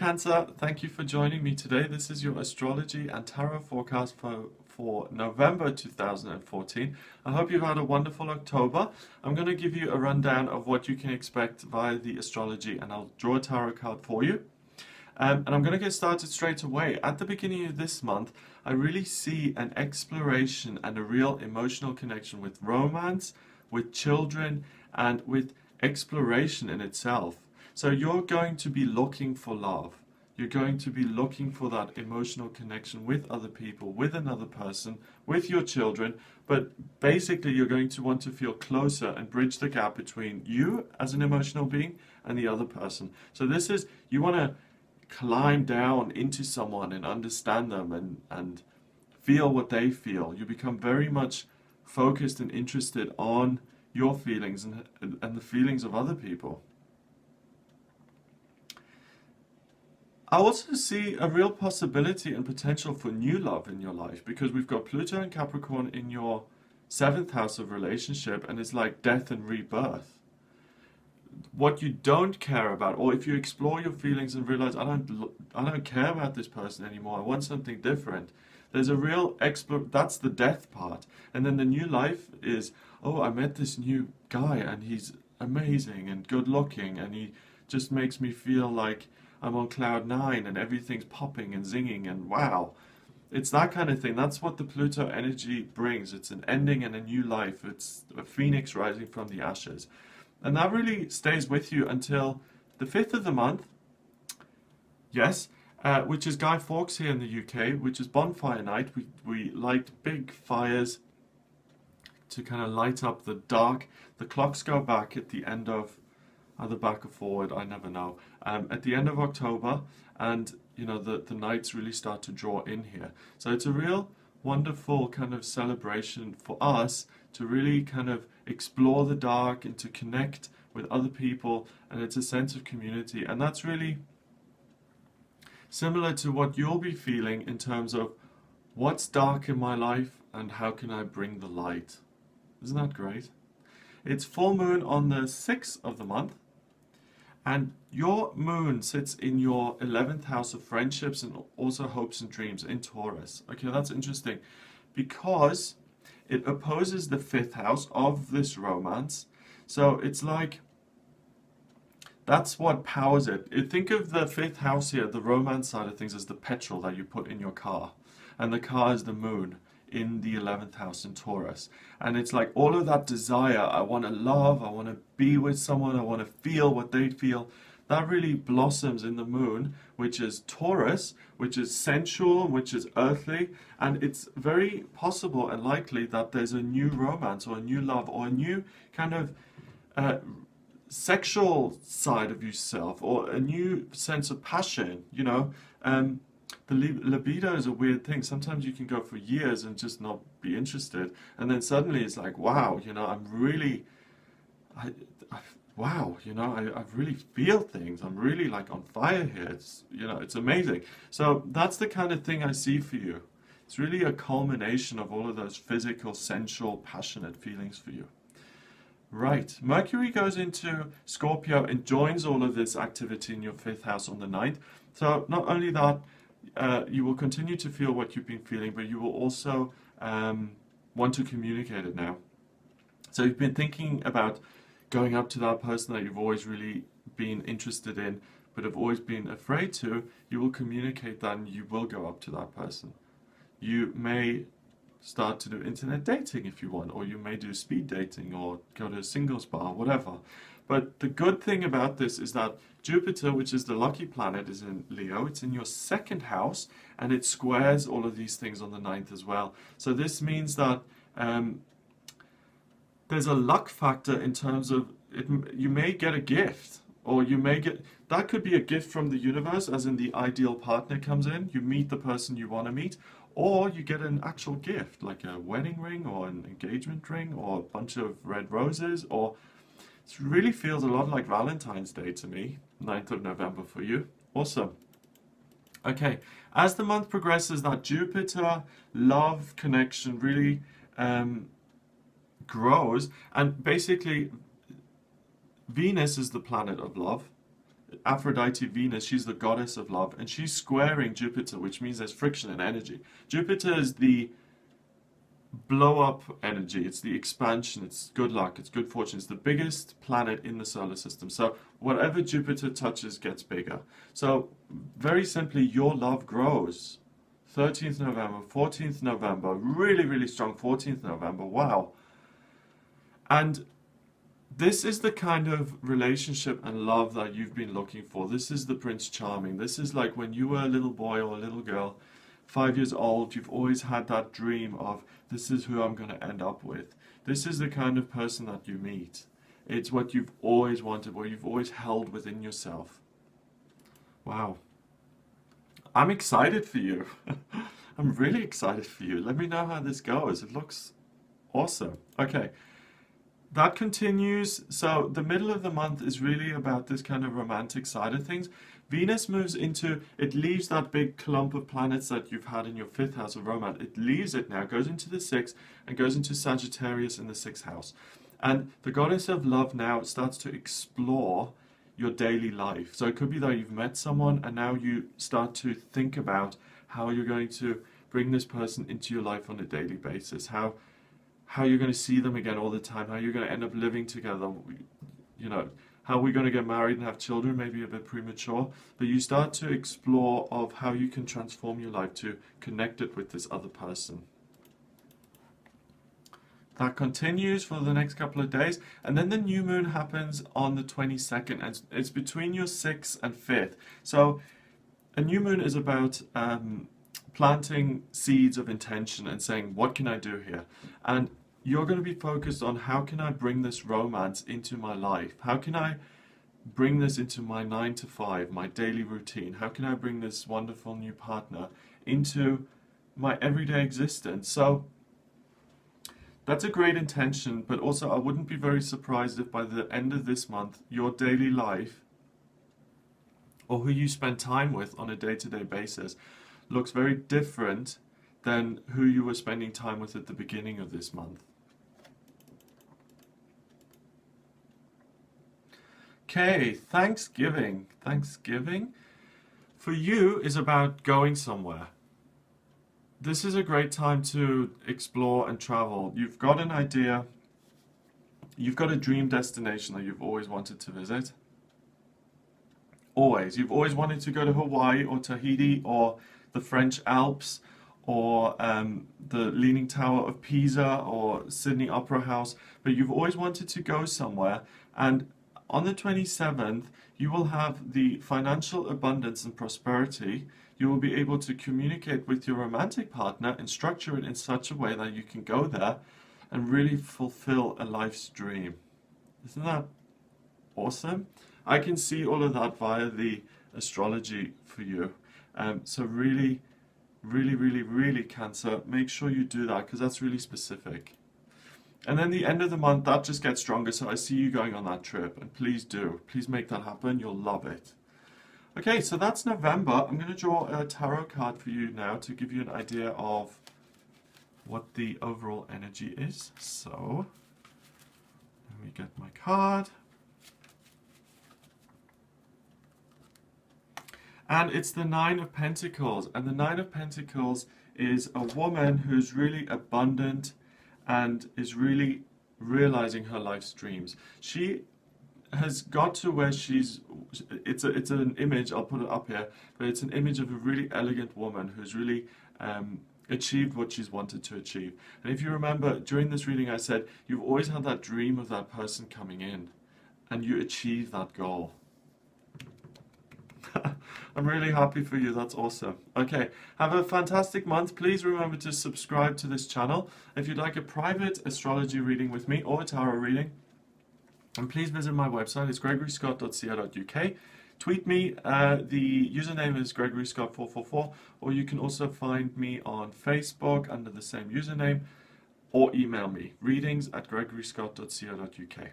Cancer, thank you for joining me today. This is your astrology and tarot forecast for November 2014. I hope you've had a wonderful October. I'm going to give you a rundown of what you can expect via the astrology, and I'll draw a tarot card for you. And I'm going to get started straight away. At the beginning of this month, I really see an exploration and a real emotional connection with romance, with children, and with exploration in itself. So you're going to be looking for love. You're going to be looking for that emotional connection with other people, with another person, with your children. But basically, you're going to want to feel closer and bridge the gap between you as an emotional being and the other person. So this is, you want to climb down into someone and understand them and feel what they feel. You become very much focused and interested on your feelings and the feelings of other people. I also see a real possibility and potential for new love in your life, because we've got Pluto and Capricorn in your 7th house of relationship, and it's like death and rebirth. What you don't care about, or if you explore your feelings and realize, I don't care about this person anymore, I want something different. There's a real that's the death part. And then the new life is, oh, I met this new guy and he's amazing and good looking and he just makes me feel like I'm on cloud 9 and everything's popping and zinging and wow. It's that kind of thing. That's what the Pluto energy brings. It's an ending and a new life. It's a phoenix rising from the ashes. And that really stays with you until the 5th of the month, yes, which is Guy Fawkes here in the UK, which is bonfire night. We light big fires to kind of light up the dark. The clocks go back at the end of, either back or forward, I never know, at the end of October, and you know the nights really start to draw in here. So it's a real wonderful kind of celebration for us to really kind of explore the dark and to connect with other people, and it's a sense of community, and that's really similar to what you'll be feeling in terms of what's dark in my life and how can I bring the light. Isn't that great? It's full moon on the 6th of the month, and your moon sits in your 11th house of friendships and also hopes and dreams in Taurus. Okay, that's interesting because it opposes the 5th house of this romance. So it's like, that's what powers it. Think of the 5th house here, the romance side of things, as the petrol that you put in your car. And the car is the moon in the 11th house in Taurus. And it's like all of that desire, I want to love, I want to be with someone, I want to feel what they feel. That really blossoms in the moon, which is Taurus, which is sensual, which is earthly. And it's very possible and likely that there's a new romance or a new love or a new kind of sexual side of yourself, or a new sense of passion, you know. The libido is a weird thing. Sometimes you can go for years and just not be interested, and then suddenly it's like, wow, you know, I'm really, wow, you know, I really feel things. I'm really like on fire here. It's, you know, it's amazing. So that's the kind of thing I see for you. It's really a culmination of all of those physical, sensual, passionate feelings for you. Right, Mercury goes into Scorpio and joins all of this activity in your 5th house on the 9th. So not only that, you will continue to feel what you've been feeling, but you will also want to communicate it now. So you've been thinking about going up to that person that you've always really been interested in, but have always been afraid to. You will communicate that and you will go up to that person. You may start to do internet dating if you want, or you may do speed dating or go to a singles bar, whatever. But the good thing about this is that Jupiter, which is the lucky planet, is in Leo. It's in your 2nd house, and it squares all of these things on the 9th as well. So this means that there's a luck factor in terms of you may get a gift, or you may get, that could be a gift from the universe, as in the ideal partner comes in, you meet the person you want to meet, or you get an actual gift, like a wedding ring or an engagement ring or a bunch of red roses, or it really feels a lot like Valentine's Day to me, 9th of November for you. Awesome. Okay, as the month progresses, that Jupiter love connection really grows, and basically Venus is the planet of love, Aphrodite, Venus, she's the goddess of love, and she's squaring Jupiter, which means there's friction and energy. Jupiter is the blow up energy, it's the expansion, it's good luck, it's good fortune, it's the biggest planet in the solar system. So whatever Jupiter touches gets bigger. So very simply, your love grows. 13th November, 14th November, really, really strong 14th November, wow. And this is the kind of relationship and love that you've been looking for. This is the Prince Charming. This is like when you were a little boy or a little girl, 5 years old, you've always had that dream of, this is who I'm going to end up with. This is the kind of person that you meet. It's what you've always wanted, what you've always held within yourself. Wow. I'm excited for you. I'm really excited for you. Let me know how this goes. It looks awesome. Okay. That continues. So the middle of the month is really about this kind of romantic side of things. Venus moves into, it leaves that big clump of planets that you've had in your 5th house of romance. It leaves it now, goes into the 6th, and goes into Sagittarius in the 6th house. And the goddess of love now starts to explore your daily life. So it could be that you've met someone and now you start to think about how you're going to bring this person into your life on a daily basis. How you're going to see them again all the time, how you're going to end up living together, you know, how we're going to get married and have children, maybe a bit premature, but you start to explore of how you can transform your life to connect it with this other person. That continues for the next couple of days, and then the new moon happens on the 22nd, and it's between your 6th and 5th. So a new moon is about planting seeds of intention and saying, what can I do here? And you're going to be focused on, how can I bring this romance into my life? How can I bring this into my 9 to 5, my daily routine? How can I bring this wonderful new partner into my everyday existence? So that's a great intention, but also I wouldn't be very surprised if by the end of this month, your daily life, or who you spend time with on a day-to-day basis, looks very different than who you were spending time with at the beginning of this month. Okay, Thanksgiving. Thanksgiving for you is about going somewhere. This is a great time to explore and travel. You've got an idea, you've got a dream destination that you've always wanted to visit. Always. You've always wanted to go to Hawaii or Tahiti or the French Alps or the Leaning Tower of Pisa or Sydney Opera House, but you've always wanted to go somewhere, and on the 27th you will have the financial abundance and prosperity. You will be able to communicate with your romantic partner and structure it in such a way that you can go there and really fulfill a life's dream. Isn't that awesome? I can see all of that via the astrology for you. So really, Cancer, make sure you do that, because that's really specific. And then the end of the month, that just gets stronger. So I see you going on that trip, and please do. Please make that happen. You'll love it. Okay, so that's November. I'm going to draw a tarot card for you now to give you an idea of what the overall energy is. So let me get my card. And it's the Nine of Pentacles. And the Nine of Pentacles is a woman who's really abundant and is really realizing her life's dreams. She has got to where she's, it's an image, I'll put it up here, but it's an image of a really elegant woman who's really achieved what she's wanted to achieve. And if you remember, during this reading I said, you've always had that dream of that person coming in, and you achieve that goal. I'm really happy for you. That's awesome. Okay, have a fantastic month. Please remember to subscribe to this channel. If you'd like a private astrology reading with me or a tarot reading, and please visit my website. It's gregoryscott.co.uk. Tweet me. The username is gregoryscott444, or you can also find me on Facebook under the same username, or email me, readings@gregoryscott.co.uk.